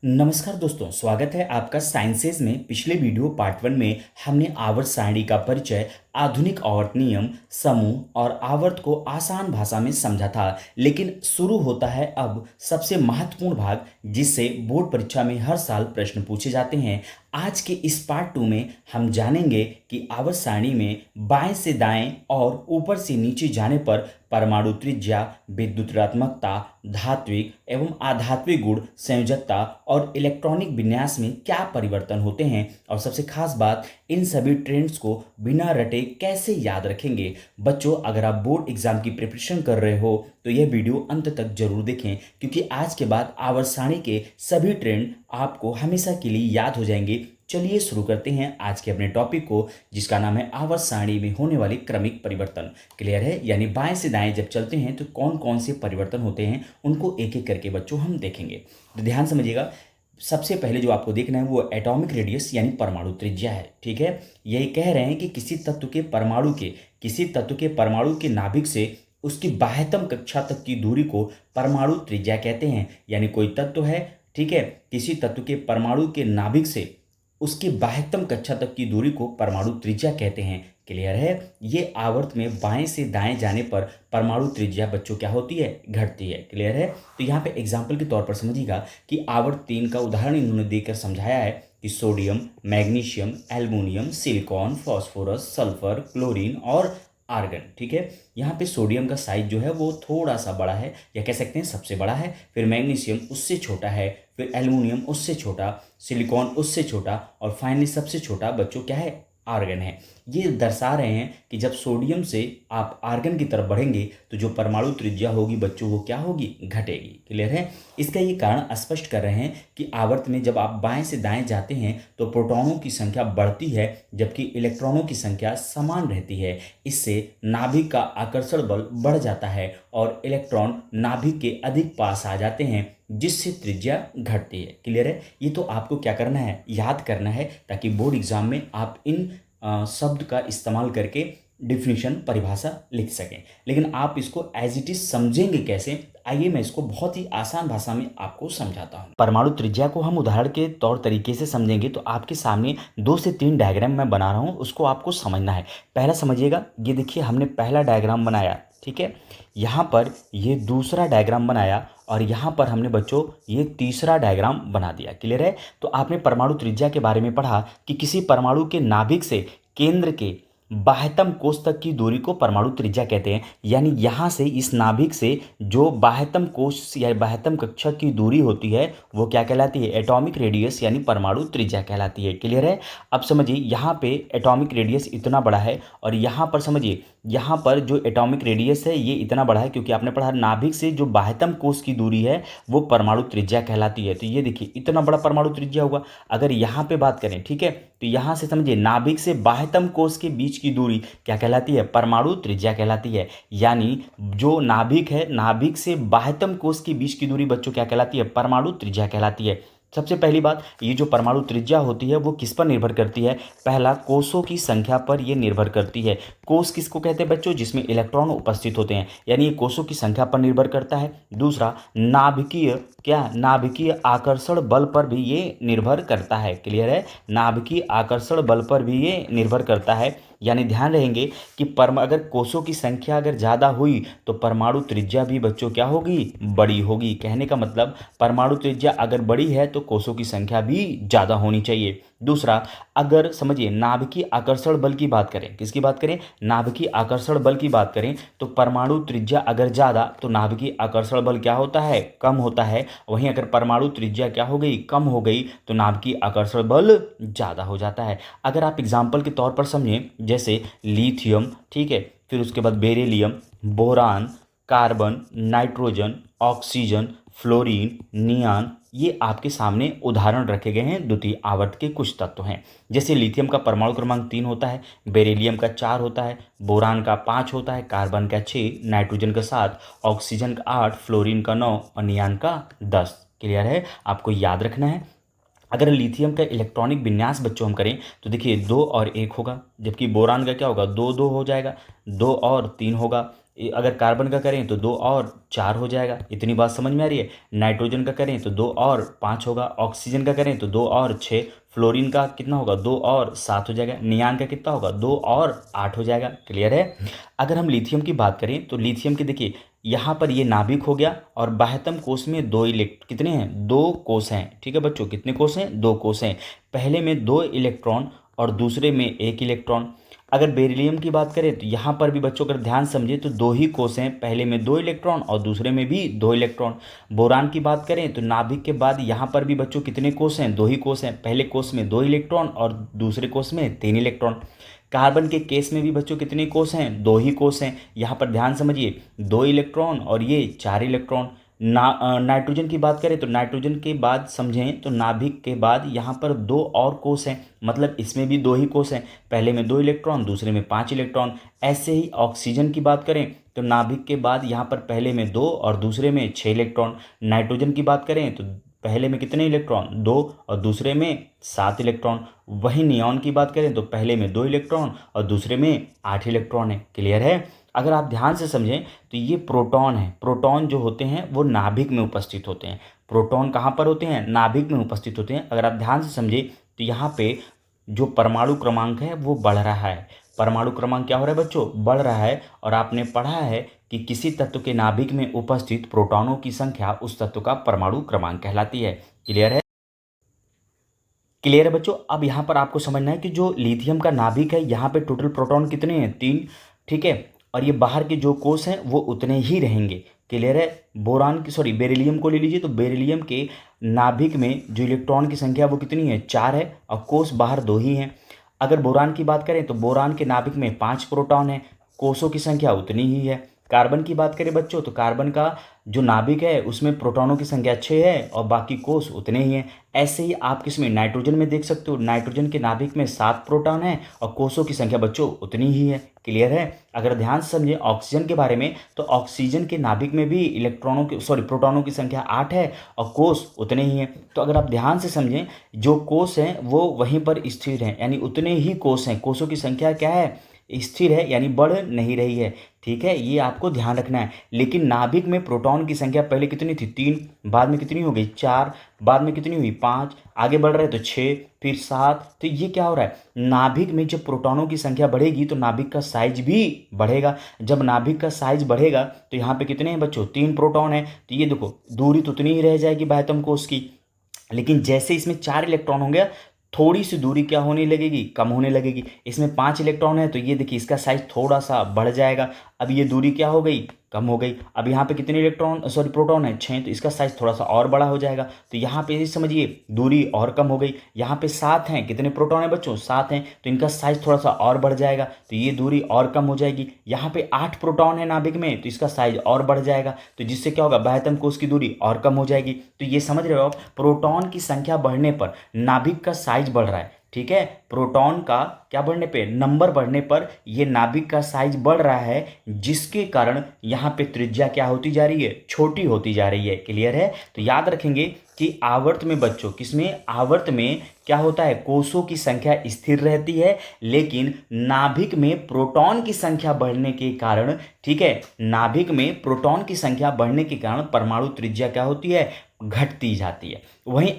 नमस्कार दोस्तों, स्वागत है आपका साइंसेज में। पिछले वीडियो पार्ट 1 में हमने आवर्त सारणी का परिचय, आधुनिक आवर्त नियम, समूह और आवर्त को आसान भाषा में समझा था। लेकिन शुरू होता है अब सबसे महत्वपूर्ण भाग, जिससे बोर्ड परीक्षा में हर साल प्रश्न पूछे जाते हैं। आज के इस पार्ट 2 में हम जानेंगे कि आवर्त सारणी में बाएं से दाएं और ऊपर से नीचे जाने पर परमाणु त्रिज्या, विद्युत ऋणात्मकता, धात्विक एवं आधात्विक गुण, संयोजकता और इलेक्ट्रॉनिक विन्यास में क्या परिवर्तन होते हैं, और सबसे खास बात, इन सभी ट्रेंड्स को बिना रटे कैसे याद रखेंगे। बच्चों, अगर आप बोर्ड एग्जाम की प्रिपरेशन कर रहे हो तो यह वीडियो अंत तक जरूर देखें, क्योंकि आज के बाद आवर्त सारणी के सभी ट्रेंड आपको हमेशा के लिए याद हो जाएंगे। चलिए शुरू करते हैं आज के अपने टॉपिक को, जिसका नाम है आवर्त सारणी में होने वाले क्रमिक परिवर्तन। क्लियर है? यानी बाएं से दाएं जब चलते हैं तो कौन कौन से परिवर्तन होते हैं, उनको एक एक करके बच्चों हम देखेंगे। तो ध्यान समझिएगा। सबसे पहले जो आपको देखना है वो एटॉमिक रेडियस यानी परमाणु त्रिज्या है। ठीक है, यही कह रहे हैं कि किसी तत्व के परमाणु के नाभिक से उसकी बाह्यतम कक्षा तक की दूरी को परमाणु त्रिज्या कहते हैं। यानी कोई तत्व है, ठीक है, किसी तत्व के परमाणु के नाभिक से उसकी बाह्यतम कक्षा तक की दूरी को परमाणु त्रिज्या कहते हैं। क्लियर है? ये आवर्त में बाएं से दाएं जाने पर परमाणु त्रिज्या बच्चों क्या होती है? घटती है। क्लियर है? तो यहाँ पे एग्जाम्पल के तौर पर समझिएगा कि आवर्त 3 का उदाहरण इन्होंने देकर समझाया है कि sodium, magnesium, aluminium, silicon, phosphorus, sulphur, chlorine और आर्गन। ठीक है, यहाँ पे सोडियम का साइज जो है वो थोड़ा सा बड़ा है, या कह सकते हैं सबसे बड़ा है। फिर मैग्नीशियम उससे छोटा है, फिर एल्युमिनियम उससे छोटा, सिलिकॉन उससे छोटा, और फाइनली सबसे छोटा बच्चों क्या है? आर्गन है। ये दर्शा रहे हैं कि जब सोडियम से आप आर्गन की तरफ बढ़ेंगे तो जो परमाणु त्रिज्या होगी बच्चों वो क्या होगी? घटेगी। क्लियर है? इसका ये कारण स्पष्ट कर रहे हैं कि आवर्त में जब आप बाएं से दाएं जाते हैं तो प्रोटॉनों की संख्या बढ़ती है, जबकि इलेक्ट्रॉनों की संख्या समान रहती है। इससे नाभिक का आकर्षण बल बढ़ जाता है और इलेक्ट्रॉन नाभिक के अधिक पास आ जाते हैं, जिससे त्रिज्या घटती है। क्लियर है? ये तो आपको क्या करना है? याद करना है, ताकि बोर्ड एग्जाम में आप इन शब्द का इस्तेमाल करके डिफिनीशन, परिभाषा लिख सकें। लेकिन आप इसको एज इट इज समझेंगे कैसे? आइए मैं इसको बहुत ही आसान भाषा में आपको समझाता हूँ। परमाणु त्रिज्या को हम उदाहरण के तौर तरीके से समझेंगे तो आपके सामने 2 से 3 डायग्राम मैं बना रहा हूँ, उसको आपको समझना है। पहला समझिएगा, ये देखिए हमने पहला डायग्राम बनाया, ठीक है, यहाँ पर ये दूसरा डायग्राम बनाया, और यहाँ पर हमने बच्चों ये तीसरा डायग्राम बना दिया। क्लियर है? तो आपने परमाणु त्रिज्या के बारे में पढ़ा कि किसी परमाणु के नाभिक से केंद्र के बाह्यतम कोष तक की दूरी को परमाणु त्रिज्या कहते हैं। यानी यहाँ से इस नाभिक से जो बाह्यतम कोष या बाह्यतम कक्षा की दूरी होती है वो क्या कहलाती है? एटॉमिक रेडियस यानी परमाणु त्रिज्या कहलाती है। क्लियर है? अब समझिए, यहाँ पे एटॉमिक रेडियस इतना बड़ा है, और यहाँ पर समझिए, यहाँ पर जो एटॉमिक रेडियस है ये इतना बड़ा है, क्योंकि आपने पढ़ा नाभिक से जो बाह्यतम कोष की दूरी है वो परमाणु त्रिज्या कहलाती है। तो ये देखिए इतना बड़ा परमाणु त्रिज्या हुआ। अगर यहाँ पे बात करें, ठीक है, तो यहाँ से समझिए नाभिक से बाह्यतम कोष के बीच की दूरी क्या कहलाती है? परमाणु त्रिज्या कहलाती है। यानी जो नाभिक है, नाभिक से बाह्यतम कोष के बीच की दूरी बच्चों क्या कहलाती है? परमाणु त्रिज्या कहलाती है। सबसे पहली बात, ये जो परमाणु त्रिज्या होती है वो किस पर निर्भर करती है? पहला, कोषों की संख्या पर ये निर्भर करती है। कोष किसको कहते हैं बच्चों? जिसमें इलेक्ट्रॉन उपस्थित होते हैं, यानी ये कोषों की संख्या पर निर्भर करता है। दूसरा, नाभिकीय आकर्षण बल पर भी ये निर्भर करता है। क्लियर है? नाभिकीय आकर्षण बल पर भी ये निर्भर करता है। यानी ध्यान रहेंगे कि अगर कोषों की संख्या अगर ज़्यादा हुई तो परमाणु त्रिज्या भी बच्चों क्या होगी? बड़ी होगी। कहने का मतलब, परमाणु त्रिज्या अगर बड़ी है तो कोषों की संख्या भी ज़्यादा होनी चाहिए। दूसरा, अगर समझिए नाभिकीय आकर्षण बल की बात करें, किसकी बात करें? नाभिकीय आकर्षण बल की बात करें, तो परमाणु त्रिज्या अगर ज़्यादा तो नाभिकीय आकर्षण बल क्या होता है? कम होता है। वहीं अगर परमाणु त्रिज्या क्या हो गई? कम हो गई, तो नाभिकीय आकर्षण बल ज़्यादा हो जाता है। अगर आप एग्जाम्पल के तौर पर समझें, जैसे लिथियम, ठीक है, फिर उसके बाद beryllium, boron, carbon, nitrogen, oxygen, fluorine, neon, ये आपके सामने उदाहरण रखे गए हैं। द्वितीय आवर्त के कुछ तत्व हैं। जैसे लिथियम का परमाणु क्रमांक 3 होता है, बेरिलियम का 4 होता है, बोरान का 5 होता है, कार्बन का 6, नाइट्रोजन का 7, ऑक्सीजन का 8, फ्लोरीन का 9 और नियान का 10। क्लियर है? आपको याद रखना है। अगर लिथियम का इलेक्ट्रॉनिक विन्यास बच्चों हम करें तो देखिए 2 और 1 होगा, जबकि बोरान का क्या होगा? 2 2 हो जाएगा, 2 और 3 होगा। अगर कार्बन का करें तो 2 और 4 हो जाएगा। इतनी बात समझ में आ रही है। नाइट्रोजन का करें तो 2 और 5 होगा। ऑक्सीजन का करें तो 2 और 6। फ्लोरीन का कितना होगा? 2 और 7 हो जाएगा। नियान का कितना होगा? 2 और 8 हो जाएगा। क्लियर है। अगर हम लिथियम की बात करें तो लिथियम की देखिए, यहाँ पर ये नाभिक हो गया और बाह्यतम कोष में कितने हैं? 2 कोष हैं। ठीक है बच्चों, कितने कोष हैं? 2 कोष हैं। पहले में 2 इलेक्ट्रॉन और दूसरे में 1 इलेक्ट्रॉन। अगर बेरिलियम की बात करें तो यहाँ पर भी बच्चों अगर ध्यान समझे तो 2 ही कोष हैं, पहले में 2 इलेक्ट्रॉन और दूसरे में भी 2 इलेक्ट्रॉन। बोरान की बात करें तो नाभिक के बाद यहाँ पर भी बच्चों कितने कोष हैं? 2 ही कोष हैं, पहले कोष में 2 इलेक्ट्रॉन और दूसरे कोष में 3 इलेक्ट्रॉन। कार्बन के केस में भी बच्चों कितने कोष हैं? 2 ही कोष हैं। यहाँ पर ध्यान समझिए, 2 इलेक्ट्रॉन और ये 4 इलेक्ट्रॉन। नाइट्रोजन की बात करें तो नाइट्रोजन के बाद समझें तो नाभिक के बाद यहाँ पर 2 और कोष हैं, मतलब इसमें भी 2 ही कोष हैं, पहले में 2 इलेक्ट्रॉन दूसरे में 5 इलेक्ट्रॉन। ऐसे ही ऑक्सीजन की बात करें तो नाभिक के बाद यहाँ पर पहले में 2 और दूसरे में 6 इलेक्ट्रॉन। नाइट्रोजन की बात करें तो पहले में कितने इलेक्ट्रॉन? 2 और दूसरे में 7 इलेक्ट्रॉन। वहीं नियॉन की बात करें तो पहले में 2 इलेक्ट्रॉन और दूसरे में 8 इलेक्ट्रॉन है। क्लियर है। अगर आप ध्यान से समझें तो ये प्रोटॉन है। प्रोटॉन जो होते हैं वो नाभिक में उपस्थित होते हैं। प्रोटॉन कहाँ पर होते हैं? नाभिक में उपस्थित होते हैं। अगर आप ध्यान से समझें तो यहाँ पे जो परमाणु क्रमांक है वो बढ़ रहा है। परमाणु क्रमांक क्या हो रहा है बच्चों? बढ़ रहा है। और आपने पढ़ा है कि किसी तत्व के नाभिक में उपस्थित प्रोटॉनों की संख्या उस तत्व का परमाणु क्रमांक कहलाती है। क्लियर है। क्लियर है बच्चों। अब यहाँ पर आपको समझना है कि जो लिथियम का नाभिक है यहाँ पे टोटल प्रोटॉन कितने हैं? 3। ठीक है। और ये बाहर के जो कोष हैं वो उतने ही रहेंगे। क्लियर है। बेरिलियम को ले लीजिए तो बेरिलियम के नाभिक में जो इलेक्ट्रॉन की संख्या वो कितनी है? 4 है और कोष बाहर 2 ही हैं। अगर बोरान की बात करें तो बोरान के नाभिक में 5 प्रोटॉन है, कोषों की संख्या उतनी ही है। कार्बन की बात करें बच्चों तो कार्बन का जो नाभिक है उसमें प्रोटॉनों की संख्या 6 है और बाकी कोष उतने ही हैं। ऐसे ही आप किसमें? नाइट्रोजन में देख सकते हो। नाइट्रोजन के नाभिक में 7 प्रोटॉन है और कोषों की संख्या बच्चों उतनी ही है। क्लियर है। अगर ध्यान से समझें ऑक्सीजन के बारे में तो ऑक्सीजन के नाभिक में भी प्रोटॉनों की संख्या 8 है और कोष उतने ही हैं। तो अगर आप ध्यान से समझें जो कोष हैं वो वहीं पर स्थिर हैं, यानी उतने ही कोष हैं। कोषों की संख्या क्या है? स्थिर है, यानी बढ़ नहीं रही है। ठीक है, ये आपको ध्यान रखना है। लेकिन नाभिक में प्रोटॉन की संख्या पहले कितनी थी? 3, बाद में कितनी हो गई? 4, बाद में कितनी हुई? 5, आगे बढ़ रहे तो 6, फिर 7। तो ये क्या हो रहा है? नाभिक में जब प्रोटॉनों की संख्या बढ़ेगी तो नाभिक का साइज भी बढ़ेगा। जब नाभिक का साइज बढ़ेगा तो यहाँ पे कितने हैं बच्चों? 3 प्रोटॉन है। तो ये देखो दूरी तो उतनी ही रह जाएगी बाह्यतम कोष की। लेकिन जैसे इसमें 4 इलेक्ट्रॉन होंगे थोड़ी सी दूरी क्या होने लगेगी? कम होने लगेगी। इसमें 5 इलेक्ट्रॉन है तो ये देखिए इसका साइज थोड़ा सा बढ़ जाएगा। अब ये दूरी क्या हो गई? कम हो गई। अब यहाँ पे कितने प्रोटॉन है? 6, तो इसका साइज थोड़ा सा और बड़ा हो जाएगा। तो यहाँ पे समझिए दूरी और कम हो गई। यहाँ पे 7 हैं, कितने प्रोटॉन है बच्चों? 7 हैं, तो इनका साइज थोड़ा सा और बढ़ जाएगा, तो ये दूरी और कम हो जाएगी। यहाँ पे 8 प्रोटॉन है नाभिक में तो इसका साइज और बढ़ जाएगा, तो जिससे क्या होगा? बाह्यतम कोष की दूरी और कम हो जाएगी। तो ये समझ रहे हो आप, प्रोटॉन की संख्या बढ़ने पर नाभिक का साइज बढ़ रहा है। ठीक है, प्रोटॉन का क्या बढ़ने पे? नंबर बढ़ने पर ये नाभिक का साइज बढ़ रहा है, जिसके कारण यहाँ पे त्रिज्या क्या होती जा रही है? छोटी होती जा रही है। क्लियर है। तो याद रखेंगे कि आवर्त में बच्चों, किसमें? आवर्त में क्या होता है? कोषों की संख्या स्थिर रहती है, लेकिन नाभिक में प्रोटॉन की संख्या बढ़ने के कारण, ठीक है, नाभिक में प्रोटॉन की संख्या बढ़ने के कारण परमाणु त्रिज्या क्या होती है? घटती जाती है। वहीं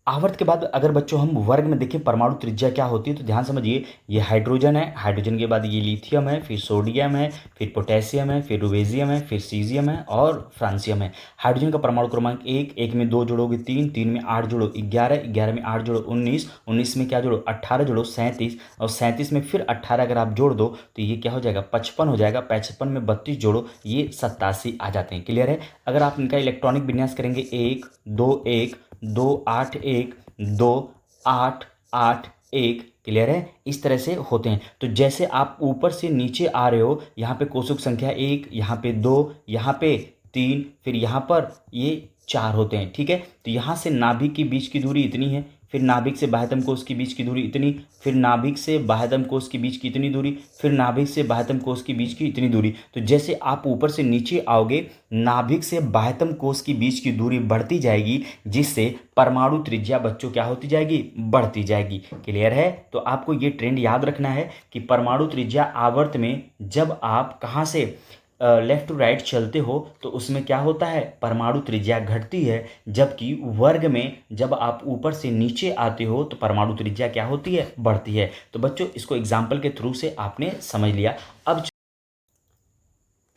आवर्त के बाद अगर बच्चों हम वर्ग में देखें परमाणु त्रिज्या क्या होती है तो ध्यान समझिए, ये हाइड्रोजन है, हाइड्रोजन के बाद ये लिथियम है, फिर सोडियम है, फिर पोटेशियम है, फिर रुबेजियम है, फिर सीजियम है और फ्रांसियम है। हाइड्रोजन का परमाणु क्रमांक 1, 1 में 2 जोड़ोगे 3, 3 में 8 जोड़ो 11, 11 में 8 जोड़ो 19, 19 में क्या जोड़ो? 18 जोड़ो 37, और 37 में फिर 18 अगर आप जोड़ दो तो ये क्या हो जाएगा? 55 हो जाएगा। 55 में 32 जोड़ो, ये 87 आ जाते हैं। क्लियर है। अगर आप इनका इलेक्ट्रॉनिक विन्यास करेंगे 1 2 1 2 8 1 2 8 8 1, क्लियर है, इस तरह से होते हैं। तो जैसे आप ऊपर से नीचे आ रहे हो, यहाँ पे कोषों की संख्या 1, यहाँ पे 2, यहाँ पे 3, फिर यहाँ पर ये 4 होते हैं। ठीक है, तो यहाँ से नाभिक के बीच की दूरी इतनी है, फिर नाभिक से बाह्यतम कोश के बीच की दूरी इतनी, फिर नाभिक से बाह्यतम कोश के बीच की इतनी दूरी, फिर नाभिक से बाह्यतम कोश के बीच की इतनी दूरी। तो जैसे आप ऊपर से नीचे आओगे, नाभिक से बाह्यतम कोश के बीच की दूरी बढ़ती जाएगी, जिससे परमाणु त्रिज्या बच्चों क्या होती जाएगी, बढ़ती जाएगी। क्लियर है? तो आपको ये ट्रेंड याद रखना है कि परमाणु त्रिज्या आवर्त में जब आप कहाँ से लेफ्ट टू राइट चलते हो तो उसमें क्या होता है, परमाणु त्रिज्या घटती है, जबकि वर्ग में जब आप ऊपर से नीचे आते हो तो परमाणु त्रिज्या क्या होती है, बढ़ती है। तो बच्चों इसको एग्जाम्पल के थ्रू से आपने समझ लिया।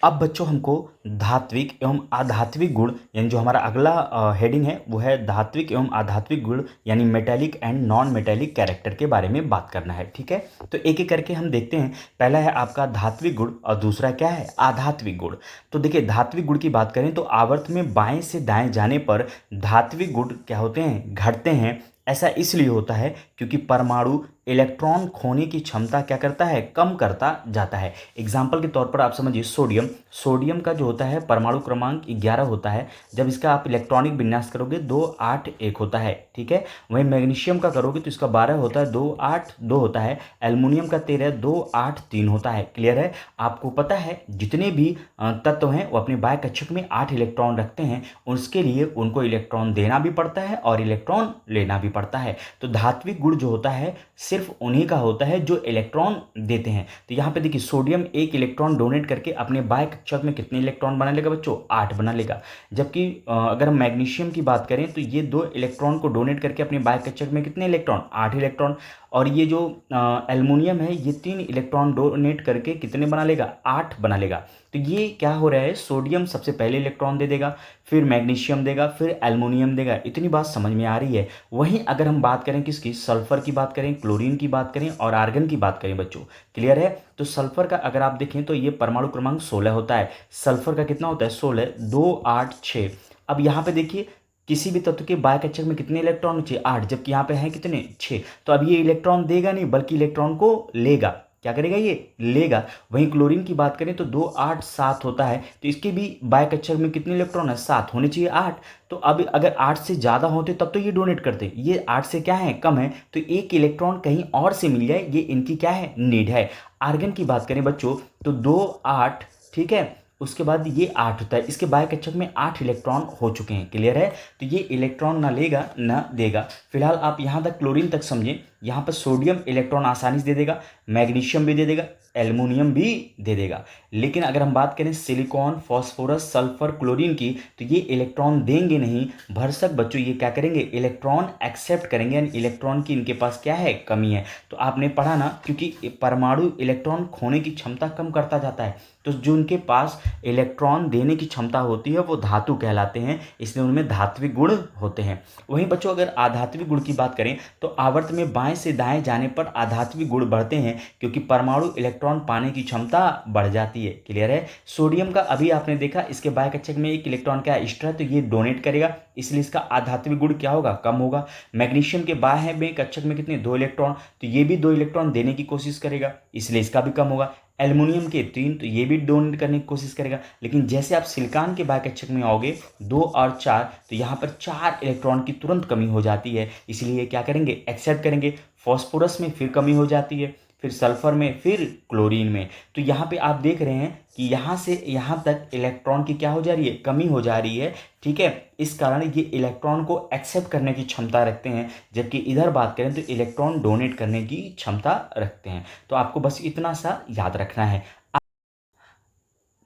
अब बच्चों हमको धात्विक एवं आधात्विक गुण, यानी जो हमारा अगला हेडिंग है वो है धात्विक एवं आधात्विक गुण, यानी metallic and non metallic character के बारे में बात करना है। ठीक है, तो एक एक करके हम देखते हैं। पहला है आपका धात्विक गुण और दूसरा क्या है, आधात्विक गुण। तो देखिए धात्विक गुण की बात करें तो आवर्त में बाएं से दाएं जाने पर धात्विक गुण क्या होते हैं, घटते हैं। ऐसा इसलिए होता है क्योंकि परमाणु इलेक्ट्रॉन खोने की क्षमता क्या करता है, कम करता जाता है। एग्जाम्पल के तौर पर आप समझिए सोडियम, सोडियम का जो होता है परमाणु क्रमांक 11 होता है। जब इसका आप इलेक्ट्रॉनिक विन्यास करोगे 281 होता है। ठीक है, वहीं मैग्नीशियम का करोगे तो इसका 12 होता है, 282 होता है। एल्युमिनियम का 13, 283 होता है। क्लियर है? आपको पता है जितने भी तत्व हैं वो अपने बाह्य कक्षक में 8 इलेक्ट्रॉन रखते हैं, उसके लिए उनको इलेक्ट्रॉन देना भी पड़ता है और इलेक्ट्रॉन लेना भी पड़ता है। तो धात्विक गुण जो होता है सिर्फ उन्हीं का होता है जो इलेक्ट्रॉन देते हैं। तो यहाँ पे देखिए सोडियम एक इलेक्ट्रॉन डोनेट करके अपने बाह्य कक्षक में कितने इलेक्ट्रॉन बना लेगा बच्चों, 8 बना लेगा। जबकि अगर हम मैग्नीशियम की बात करें तो ये 2 इलेक्ट्रॉन को डोनेट करके अपने बाह्य कक्षक में कितने इलेक्ट्रॉन, 8 इलेक्ट्रॉन। और ये जो एल्युमिनियम है ये 3 इलेक्ट्रॉन डोनेट करके कितने बना लेगा, 8 बना लेगा। तो ये क्या हो रहा है, सोडियम सबसे पहले इलेक्ट्रॉन दे देगा, फिर मैग्नीशियम देगा, फिर एल्युमिनियम देगा। इतनी बात समझ में आ रही है? वहीं अगर हम बात करें किसकी, सल्फर की बात करें, क्लोरीन की बात करें और आर्गन की बात करें बच्चों। क्लियर है? तो सल्फर का अगर आप देखें तो ये परमाणु क्रमांक 16 होता है। सल्फर का कितना होता है, 16, 2 8 6। अब यहाँ पे देखिए किसी भी तत्व के बाह्य कक्षक में कितने इलेक्ट्रॉन चाहिए, 8, जबकि यहाँ पे हैं कितने, 6। तो अब ये इलेक्ट्रॉन देगा नहीं बल्कि इलेक्ट्रॉन को लेगा। क्या करेगा, ये लेगा। वहीं क्लोरीन की बात करें तो 2 8 7 होता है, तो इसके भी बाह्य कक्षक में कितने इलेक्ट्रॉन है, 7 होने चाहिए, 8। तो अब अगर 8 से ज़्यादा होते तब तो ये डोनेट करते, ये 8 से क्या है, कम है, तो एक इलेक्ट्रॉन कहीं और से मिल जाए, ये इनकी क्या है, नीड है। आर्गन की बात करें बच्चों तो 2 8, ठीक है, उसके बाद ये 8 होता है। इसके बाह्य कक्षक में 8 इलेक्ट्रॉन हो चुके हैं। क्लियर है? तो ये इलेक्ट्रॉन ना लेगा ना देगा। फिलहाल आप यहाँ तक क्लोरीन तक समझें। यहाँ पर सोडियम इलेक्ट्रॉन आसानी से दे देगा, मैग्नीशियम भी दे देगा, एल्युमिनियम भी दे देगा। लेकिन अगर हम बात करें सिलिकॉन, फास्फोरस, सल्फर, क्लोरीन की, तो ये इलेक्ट्रॉन देंगे नहीं। भरसक बच्चों ये क्या करेंगे, इलेक्ट्रॉन एक्सेप्ट करेंगे, यानी इलेक्ट्रॉन की इनके पास क्या है, कमी है। तो आपने पढ़ा ना, क्योंकि परमाणु इलेक्ट्रॉन खोने की क्षमता कम करता जाता है, तो जो उनके पास इलेक्ट्रॉन देने की क्षमता होती है वो धातु कहलाते हैं, इसलिए उनमें धात्विक गुण होते हैं। वहीं बच्चों अगर आधात्विक गुण की बात करें तो आवर्त में बाएं से दाएं जाने पर आधात्विक गुण बढ़ते हैं, क्योंकि परमाणु इलेक्ट्रॉन पाने की क्षमता बढ़ जाती है। क्लियर है? सोडियम का अभी आपने देखा इसके बाह्य कक्षक में एक इलेक्ट्रॉन क्या एक्स्ट्रा है, तो ये डोनेट करेगा, इसलिए इसका आधात्विक गुण क्या होगा, कम होगा। मैग्नीशियम के बाह्य में कक्षक में कितने, 2 इलेक्ट्रॉन, तो ये भी 2 इलेक्ट्रॉन देने की कोशिश करेगा, इसलिए इसका भी कम होगा। एल्युमिनियम के 3, तो ये भी डोनेट करने की कोशिश करेगा। लेकिन जैसे आप सिलिकॉन के बाह्य कक्षक में आओगे 2 और 4, तो यहाँ पर 4 इलेक्ट्रॉन की तुरंत कमी हो जाती है, इसलिए ये क्या करेंगे, एक्सेप्ट करेंगे। फॉस्फोरस में फिर कमी हो जाती है, फिर सल्फर में, फिर क्लोरीन में। तो यहाँ पे आप देख रहे हैं कि यहाँ से यहाँ तक इलेक्ट्रॉन की क्या हो जा रही है, कमी हो जा रही है। ठीक है, इस कारण ये इलेक्ट्रॉन को एक्सेप्ट करने की क्षमता रखते हैं, जबकि इधर बात करें तो इलेक्ट्रॉन डोनेट करने की क्षमता रखते हैं। तो आपको बस इतना सा याद रखना है।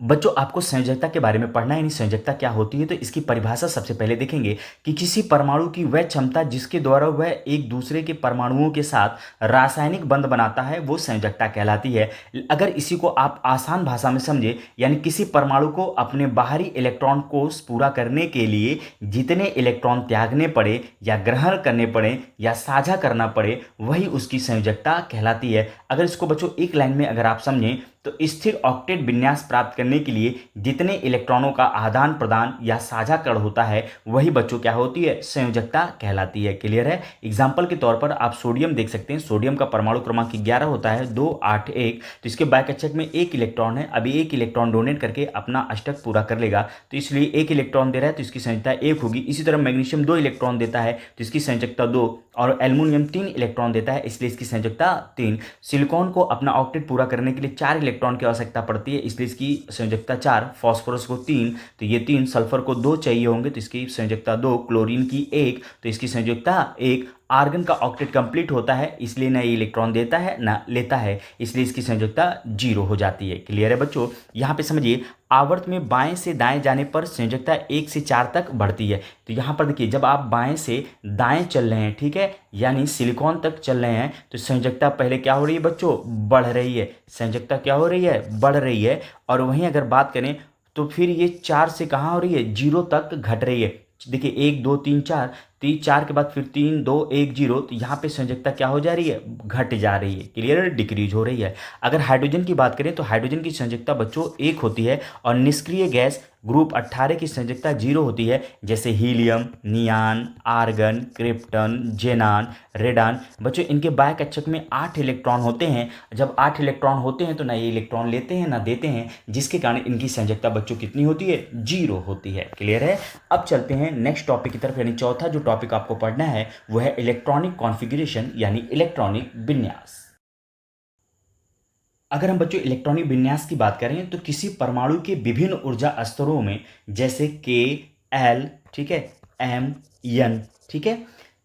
बच्चों आपको संयोजकता के बारे में पढ़ना है, यानी संयोजकता क्या होती है। तो इसकी परिभाषा सबसे पहले देखेंगे कि किसी परमाणु की वह क्षमता जिसके द्वारा वह एक दूसरे के परमाणुओं के साथ रासायनिक बंध बनाता है वो संयोजकता कहलाती है। अगर इसी को आप आसान भाषा में समझे, यानी किसी परमाणु को अपने बाहरी इलेक्ट्रॉन कोष पूरा करने के लिए जितने इलेक्ट्रॉन त्यागने पड़े या ग्रहण करने पड़े या साझा करना पड़े, वही उसकी संयोजकता कहलाती है। अगर इसको बच्चों एक लाइन में अगर आप समझें तो स्थिर ऑक्टेट विन्यास प्राप्त करने के लिए जितने इलेक्ट्रॉनों का आदान प्रदान या साझाकरण होता है वही बच्चों क्या होती है, संयोजकता कहलाती है। क्लियर है? एग्जाम्पल के तौर पर आप सोडियम देख सकते हैं, सोडियम का परमाणु क्रमांक 11 होता है, 2 8 1। तो इसके बाह्य कक्षक में 1 इलेक्ट्रॉन है, अभी 1 इलेक्ट्रॉन डोनेट करके अपना अष्टक पूरा कर लेगा, तो इसलिए 1 इलेक्ट्रॉन दे रहा है तो इसकी संयोजकता 1 होगी। इसी तरह मैग्नीशियम 2 इलेक्ट्रॉन देता है तो इसकी संयोजकता 2, और एल्युमिनियम 3 इलेक्ट्रॉन देता है, इसलिए इसकी संयोजकता 3। सिलिकॉन को अपना ऑक्टेट पूरा करने के लिए 4 इलेक्ट्रॉन की आवश्यकता पड़ती है, इसलिए इसकी संयोजकता 4। फॉस्फोरस को 3, तो ये 3। सल्फर को 2 चाहिए होंगे, तो इसकी संयोजकता 2। क्लोरीन की 1, तो इसकी संयोजकता 1। आर्गन का ऑक्टेट कंप्लीट होता है, इसलिए ना ये इलेक्ट्रॉन देता है ना लेता है, इसलिए इसकी संयोजकता 0 हो जाती है। क्लियर है बच्चों? यहाँ पे समझिए, आवर्त में बाएं से दाएं जाने पर संयोजकता 1 से 4 तक बढ़ती है। तो यहाँ पर देखिए, जब आप बाएं से दाएं चल रहे हैं, ठीक है, यानी सिलिकॉन तक चल रहे हैं, तो संयोजकता पहले क्या हो रही है बच्चों? बढ़ रही है। संयोजकता क्या हो रही है? बढ़ रही है। और वहीं अगर बात करें तो फिर ये 4 से कहाँ हो रही है? 0 तक घट रही है। देखिए 1 2 3 4, 4 के बाद फिर 3 2 1 0, तो यहाँ पे संयोजकता क्या हो जा रही है? घट जा रही है। क्लियर है? डिक्रीज हो रही है। अगर हाइड्रोजन की बात करें तो हाइड्रोजन की संयोजकता बच्चों 1 होती है और निष्क्रिय गैस ग्रुप 18 की संयोजकता 0 होती है, जैसे हीलियम, नियान, आर्गन, क्रिप्टन, जेनान, रेडान। बच्चों इनके बाह्य कक्षक में 8 इलेक्ट्रॉन होते हैं। जब 8 इलेक्ट्रॉन होते हैं तो ना ये इलेक्ट्रॉन लेते हैं ना देते हैं, जिसके कारण इनकी संयोजकता बच्चों कितनी होती है? 0 होती है। क्लियर है? अब चलते हैं नेक्स्ट टॉपिक की तरफ, यानी चौथा जो टॉपिक आपको पढ़ना है वह है इलेक्ट्रॉनिक कॉन्फ़िगरेशन यानी इलेक्ट्रॉनिक विन्यास। अगर हम बच्चों इलेक्ट्रॉनिक विन्यास की बात करें तो किसी परमाणु के विभिन्न ऊर्जा स्तरों में, जैसे के एल, ठीक है, एम एन, ठीक है,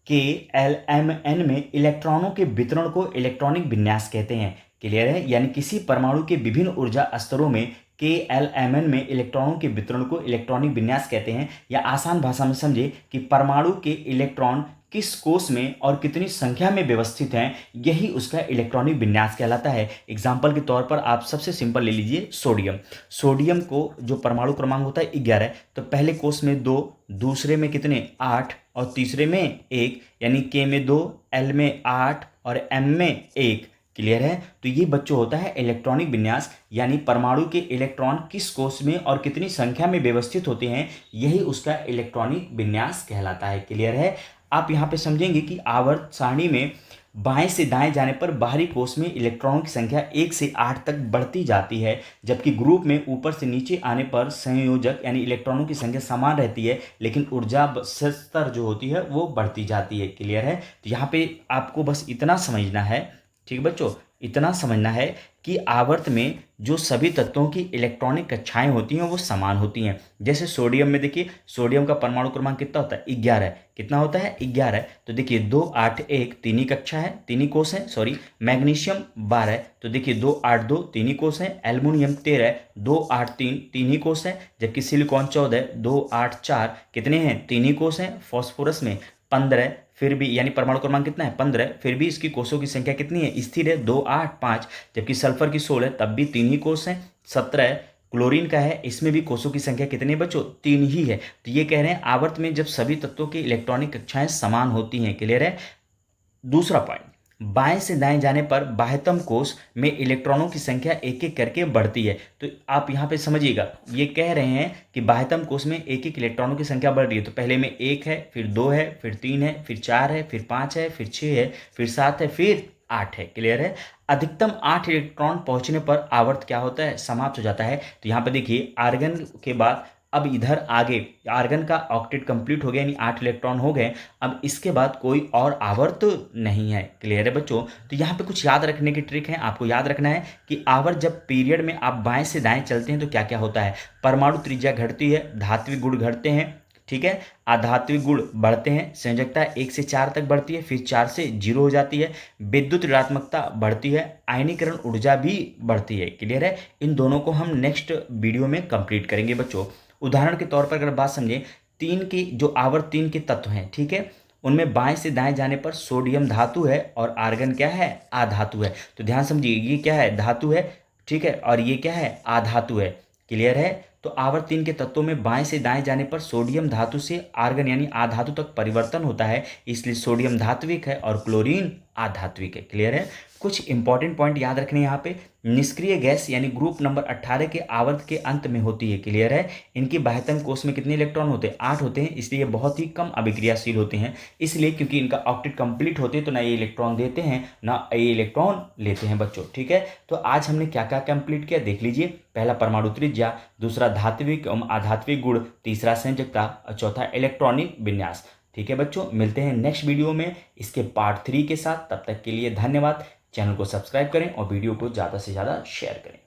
के एल एम एन में इलेक्ट्रॉनों के वितरण को इलेक्ट्रॉनिक विन्यास कहते हैं। क्लियर है? यानी किसी परमाणु के विभिन्न ऊर्जा स्तरों में के एल एम एन में इलेक्ट्रॉनों के वितरण को इलेक्ट्रॉनिक विन्यास कहते हैं। या आसान भाषा में समझे कि परमाणु के इलेक्ट्रॉन किस कोष में और कितनी संख्या में व्यवस्थित हैं, यही उसका इलेक्ट्रॉनिक विन्यास कहलाता है। एग्जाम्पल के तौर पर आप सबसे सिंपल ले लीजिए सोडियम। सोडियम को जो परमाणु क्रमांक होता है 11, तो पहले कोष में 2, दूसरे में कितने? 8 और तीसरे में 1, यानी के में 2, एल में 8 और एम में 1। क्लियर है? तो ये बच्चों होता है इलेक्ट्रॉनिक विन्यास, यानी परमाणु के इलेक्ट्रॉन किस कोष में और कितनी संख्या में व्यवस्थित होते हैं, यही उसका इलेक्ट्रॉनिक विन्यास कहलाता है। क्लियर है? आप यहाँ पे समझेंगे कि आवर्त सारणी में बाएं से दाएं जाने पर बाहरी कोष में इलेक्ट्रॉनों की संख्या 1 से 8 तक बढ़ती जाती है, जबकि ग्रुप में ऊपर से नीचे आने पर संयोजक यानी इलेक्ट्रॉनों की संख्या समान रहती है, लेकिन ऊर्जा स्तर जो होती है वो बढ़ती जाती है। क्लियर है? तो यहाँ पे आपको बस इतना समझना है, ठीक है बच्चों, इतना समझना है कि आवर्त में जो सभी तत्वों की इलेक्ट्रॉनिक कक्षाएं होती हैं वो समान होती हैं। जैसे सोडियम में देखिए, सोडियम का परमाणु क्रमांक कितना होता है? 11। कितना होता है? 11। तो देखिए 2 8 1 तीन ही कक्षा है, तीन ही कोष है, सॉरी। मैग्नीशियम 12, तो देखिए 2 8 2 तीन ही कोष है। एल्युमिनियम 13, 2 8 3 तीन ही कोष है। जबकि सिलिकॉन 14, 2 8 4 कितने हैं? तीन ही कोष हैं। फॉस्फोरस में 15, फिर भी यानी परमाणु क्रमांक कितना है? 15, फिर भी इसकी कोषों की संख्या कितनी है? स्थिर है, 2 8 5। जबकि सल्फर की 16, तब भी तीन ही कोष हैं। 17 क्लोरीन का है, इसमें भी कोषों की संख्या कितनी बच्चों? 3 ही है। तो ये कह रहे हैं आवर्त में जब सभी तत्वों की इलेक्ट्रॉनिक कक्षाएं समान होती हैं। क्लियर है? दूसरा पॉइंट, बाएं से दाएं जाने पर बाह्यतम कोष में इलेक्ट्रॉनों की संख्या एक एक करके बढ़ती है। तो आप यहाँ पे समझिएगा, ये कह रहे हैं कि बाह्यतम कोष में एक एक इलेक्ट्रॉनों की संख्या बढ़ रही है। तो पहले में 1 है, फिर 2 है, फिर 3 है, फिर 4 है, फिर 5 है, फिर 6 है, फिर 7 है, फिर 8 है। क्लियर है? अधिकतम 8 इलेक्ट्रॉन पहुंचने पर आवर्त क्या होता है? समाप्त हो जाता है। तो यहाँ पे देखिए, आर्गन के बाद अब इधर आगे आर्गन का ऑक्टेट कंप्लीट हो गया, यानी 8 इलेक्ट्रॉन हो गए। अब इसके बाद कोई और आवर्त नहीं है। क्लियर है बच्चों? तो यहाँ पे कुछ याद रखने की ट्रिक है। आपको याद रखना है कि आवर्त जब पीरियड में आप बाएं से दाएं चलते हैं तो क्या क्या होता है? परमाणु त्रिज्या घटती है, धात्विक गुण घटते हैं, ठीक है, आधात्विक गुण बढ़ते हैं, संयोजकता 1 से 4 तक बढ़ती है, फिर 4 से 0 हो जाती है, विद्युत ऋणात्मकता बढ़ती है, आयनीकरण ऊर्जा भी बढ़ती है। क्लियर है? इन दोनों को हम नेक्स्ट वीडियो में कंप्लीट करेंगे बच्चों। उदाहरण के तौर पर अगर बात समझें, 3 की जो आवर्त 3 के तत्व हैं, ठीक है, उनमें बाएं से दाएं जाने पर सोडियम धातु है और आर्गन क्या है? अधातु है। तो ध्यान समझिए, ये क्या है? धातु है, ठीक है, और ये क्या है? अधातु है। क्लियर है? तो आवर्त 3 के तत्वों में बाएं से दाएं जाने पर सोडियम धातु से आर्गन यानी अधातु तक परिवर्तन होता है, इसलिए सोडियम धात्विक है और क्लोरीन अधात्विक है। क्लियर है? कुछ इंपॉर्टेंट पॉइंट याद रखने यहाँ पे, निष्क्रिय गैस यानी ग्रुप नंबर 18 के आवर्त के अंत में होती है। क्लियर है? इनकी बाह्यतम कोष में कितने इलेक्ट्रॉन होते हैं? 8 होते हैं, इसलिए बहुत ही कम अभिक्रियाशील होते हैं। इसलिए क्योंकि इनका ऑक्टेट कंप्लीट होते हैं तो ना ये इलेक्ट्रॉन देते हैं ना ये इलेक्ट्रॉन लेते हैं बच्चों। ठीक है? तो आज हमने क्या क्या कंप्लीट किया देख लीजिए। पहला परमाणु त्रिज्या, दूसरा धात्विक एवं आधात्विक गुण, तीसरा संयोजकता और चौथा इलेक्ट्रॉनिक विन्यास। ठीक है बच्चों, मिलते हैं नेक्स्ट वीडियो में इसके पार्ट 3 के साथ। तब तक के लिए धन्यवाद। चैनल को सब्सक्राइब करें और वीडियो को ज़्यादा से ज़्यादा शेयर करें।